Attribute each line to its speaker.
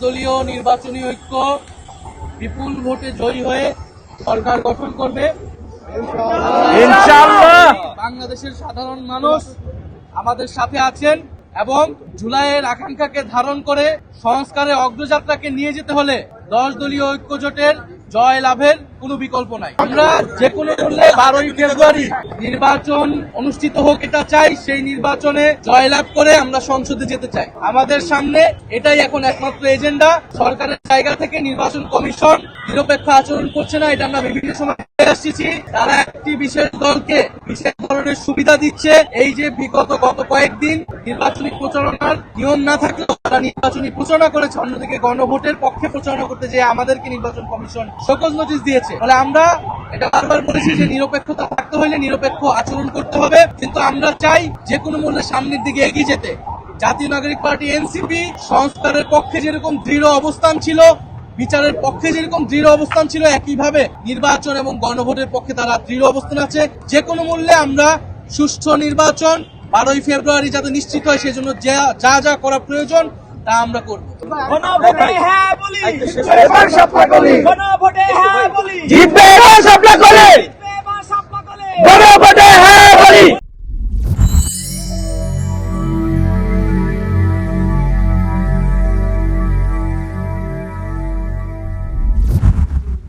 Speaker 1: দলীয় নির্বাচনী ঐক্য বিপুল ভোটে জয়ী হয়ে সরকার গঠন করবে
Speaker 2: ইনশাআল্লাহ।
Speaker 1: বাংলাদেশের সাধারণ মানুষ আমাদের সাথে আছেন এবং জুলাইয়ের আকাঙ্ক্ষাকে ধারণ করে সংস্কারের অগ্রযাত্রাকে নিয়ে যেতে হলে 10 দলীয় ঐক্য জোটের জয় লাভের কোনো বিকল্প নাই। আমরা যে কোনো মূল্যে 12ই ফেব্রুয়ারি নির্বাচন অনুষ্ঠিত হোক এটা চাই। সেই নির্বাচনে জয়লাভ করে আমরা সংসদে যেতে চাই। আমাদের সামনে এটাই এখন একমাত্র এজেন্ডা। সরকারের জায়গা থেকে নির্বাচন কমিশন নিরপেক্ষ আচরণ করছে না, এটা আমরা বিভিন্ন সময় আসছি। তারা একটি বিশেষ দলকে বিশেষ ধরনের সুবিধা দিচ্ছে। এই যে বিগত গত কয়েকদিন নির্বাচনী প্রচারণার নিয়ম না থাকলেও তারা নির্বাচনী প্রচারণা করেছে, অন্যদিকে গণভোটের পক্ষে প্রচারণা করতে যে আমাদেরকে নির্বাচন কমিশন সকল নোটিশ দিয়েছে। ফলে আমরা এটা বারবার বলেছি যে নিরপেক্ষতা থাকতে হলে নিরপেক্ষ আচরণ করতে হবে, কিন্তু আমরা চাই যে কোনো মূল্যে সামনের দিকে এগিয়ে যেতে। জাতীয় নাগরিক পার্টি এনসিপি সংস্কারের পক্ষে যেরকম দৃঢ় অবস্থান ছিল, বিচারের পক্ষে যেরকম দৃঢ় অবস্থান ছিল, একইভাবে নির্বাচন এবং গণভোটের পক্ষে তারা দৃঢ় অবস্থান আছে। যে কোনো মূল্যে আমরা সুষ্ঠু নির্বাচন 12ই ফেব্রুয়ারি যাতে নিশ্চিত হয় সেজন্য যা যা করা প্রয়োজন তা আমরা করব।
Speaker 2: গণভোটে হ্যাঁ বলি,
Speaker 3: এবার সাপলা গলি,
Speaker 2: গণভোটে হ্যাঁ বলি,
Speaker 3: জিতবে এবার সাপলা গলি,
Speaker 2: জিতবে এবার সাপলা গলে।
Speaker 3: গণভোটে হ্যাঁ